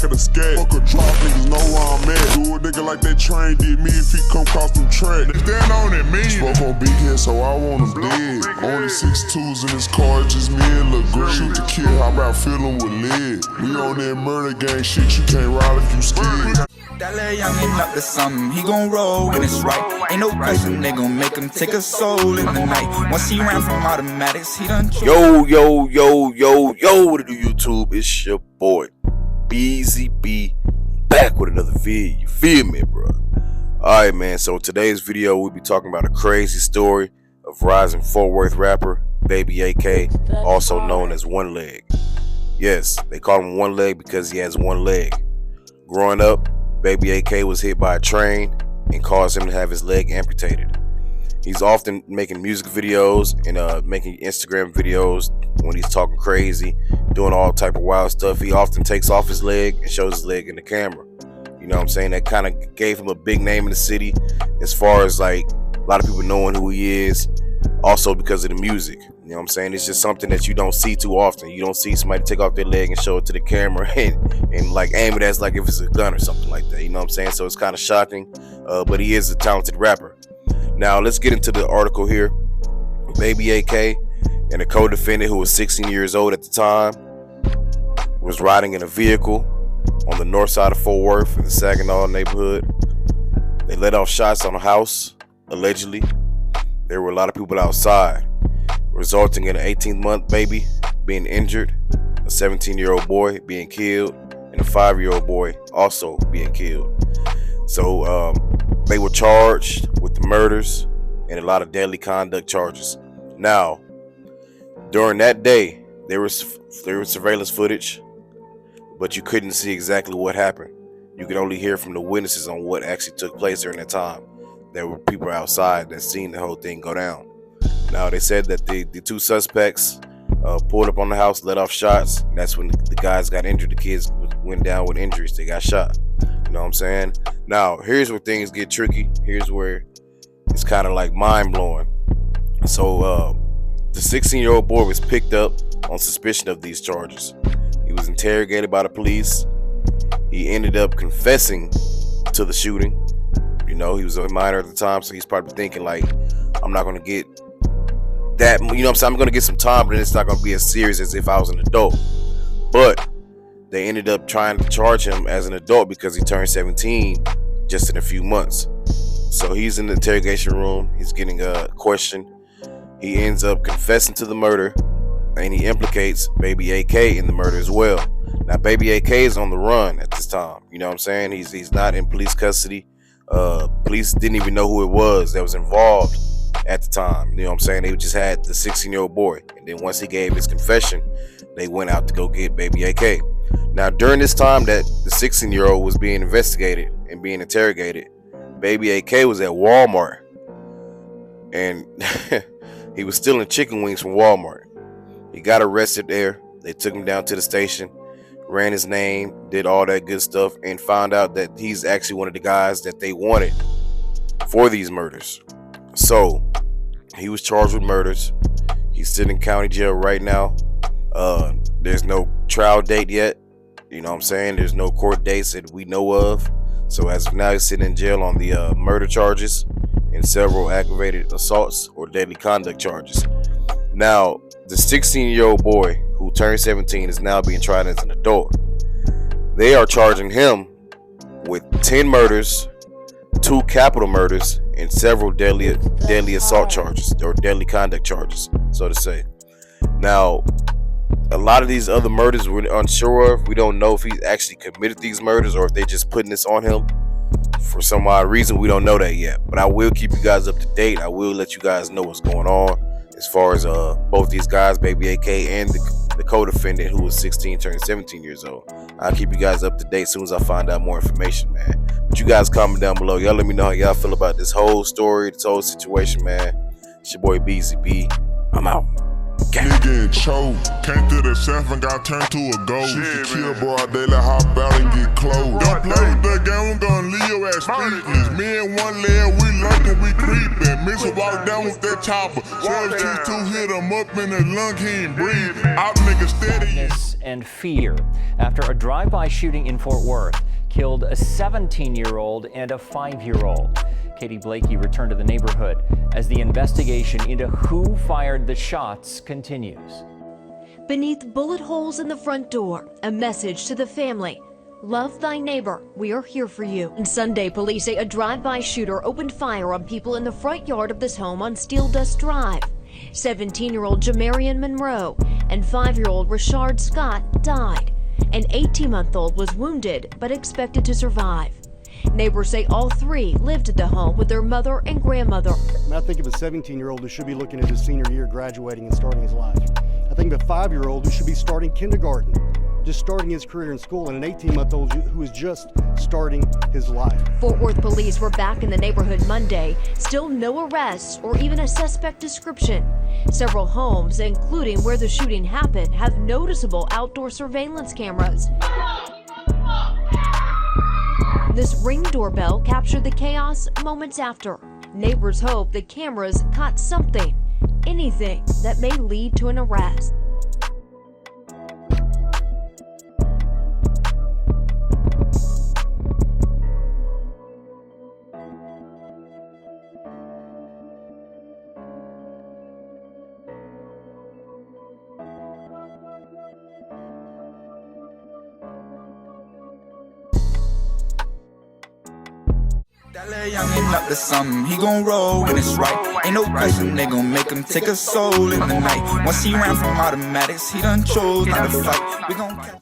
back of the scat. Fuck a drop, niggas know where I'm at. Do a nigga like that train did me if he come cross them track. Stand on it, me. Spoke on big head, so I want him dead. Only 6'2s in his car, it's just me and Lil Green. Shoot to kill, how about filling with lead? We on that murder gang shit, you can't ride if you scared. That little youngin' up to something, he gon' roll when it's right. Ain't no question, they gon' make him take a soul in the night. Once he ran from automatics, he done. Yo, what it do, YouTube? It's your boy, Beezy B, back with another vid. You feel me, bro? Alright, man, so today's video, we'll be talking about a crazy story of rising Fort Worth rapper, Baby AK, also known as One Leg. Yes, they call him One Leg because he has one leg. Growing up, Baby AK was hit by a train and caused him to have his leg amputated. He's often making music videos and making Instagram videos when he's talking crazy, doing all type of wild stuff. He often takes off his leg and shows his leg in the camera. You know what I'm saying? That kind of gave him a big name in the city as far as like a lot of people knowing who he is. Also because of the music. You know what I'm saying? It's just something that you don't see too often. You don't see somebody take off their leg and show it to the camera and like aim it as like if it's a gun or something like that. You know what I'm saying? So it's kind of shocking, but he is a talented rapper. Now let's get into the article here. Baby AK and a co-defendant who was 16 years old at the time was riding in a vehicle on the north side of Fort Worth in the Saginaw neighborhood. They let off shots on a house, allegedly. There were a lot of people outside, resulting in an 18-month baby being injured, a 17-year-old boy being killed, and a 5-year-old boy also being killed. So they were charged with the murders and a lot of deadly conduct charges. Now, during that day, there was surveillance footage, but you couldn't see exactly what happened. You could only hear from the witnesses on what actually took place during that time. There were people outside that seen the whole thing go down. Now, they said that the two suspects pulled up on the house, let off shots, and that's when the guys got injured. The kids went down with injuries. They got shot. You know what I'm saying? Now, here's where things get tricky. Here's where it's kind of like mind-blowing. So, the 16-year-old boy was picked up on suspicion of these charges. He was interrogated by the police. He ended up confessing to the shooting. You know, he was a minor at the time, so he's probably thinking like, I'm not going to get that, you know what I'm saying? I'm going to get some time, but it's not going to be as serious as if I was an adult. But they ended up trying to charge him as an adult because he turned 17 just in a few months. So he's in the interrogation room. He's getting a question. He ends up confessing to the murder, and he implicates Baby AK in the murder as well. Now, Baby AK is on the run at this time. You know what I'm saying? He's not in police custody. Police didn't even know who it was that was involved at the time. You know what I'm saying? They just had the 16-year-old boy, and then once he gave his confession, they went out to go get Baby AK. Now, during this time that the 16-year-old was being investigated and being interrogated, Baby AK was at Walmart, and he was stealing chicken wings from Walmart. He got arrested there. They took him down to the station, ran his name, did all that good stuff, and found out that he's actually one of the guys that they wanted for these murders. So he was charged with murders. He's sitting in county jail right now. There's no trial date yet. You know what I'm saying? There's no court dates that we know of. So as of now, he's sitting in jail on the murder charges and several aggravated assaults or deadly conduct charges. Now, the 16-year-old boy who turned 17 is now being tried as an adult. They are charging him with 10 murders, 2 capital murders, and several deadly assault charges or deadly conduct charges, so to say. Now, a lot of these other murders we're unsure of. We don't know if he actually committed these murders or if they're just putting this on him for some odd reason. We don't know that yet, but I will keep you guys up to date. I will let you guys know what's going on as far as both these guys, Baby AK and the co-defendant who was 16 turning 17 years old. I'll keep you guys up to date as soon as I find out more information, man. But you guys comment down below. Y'all let me know how y'all feel about this whole story, this whole situation, man. It's your boy Beezy B. I'm out. Nigga and choke, came through the south and got turned to a ghost. Shit, kill broad daylight, hop out and get close. Don't play with that game, I'm gonna leave your ass speechless. Me and One Leg, we lurking, we creeping. Miss a walk down with that chopper. 12 T2 hit him up in the lung, he ain't breathing. Out nigga steady. and fear after a drive-by shooting in Fort Worth killed a 17-year-old and a 5-year-old. Katie Blakey returned to the neighborhood as the investigation into who fired the shots continues. Beneath bullet holes in the front door, a message to the family. Love thy neighbor. We are here for you. On Sunday, police say a drive-by shooter opened fire on people in the front yard of this home on Steel Dust Drive. 17-year-old Jamarian Monroe and 5-year-old Rashard Scott died. An 18-month-old was wounded but expected to survive. Neighbors say all three lived at the home with their mother and grandmother. I think of a 17-year-old who should be looking at his senior year, graduating and starting his life. I think of a 5-year-old who should be starting kindergarten, just starting his career in school, and an 18-month-old who is just starting his life. Fort Worth police were back in the neighborhood Monday. Still no arrests or even a suspect description. Several homes, including where the shooting happened, have noticeable outdoor surveillance cameras. This Ring doorbell captured the chaos moments after. Neighbors hope the cameras caught something, anything that may lead to an arrest. That little youngin' up to something, he gon' roll when it's right. Ain't no question, they gon' make him take a soul in the night. Once he ran from automatics, he done chose not to fight. We gon' catch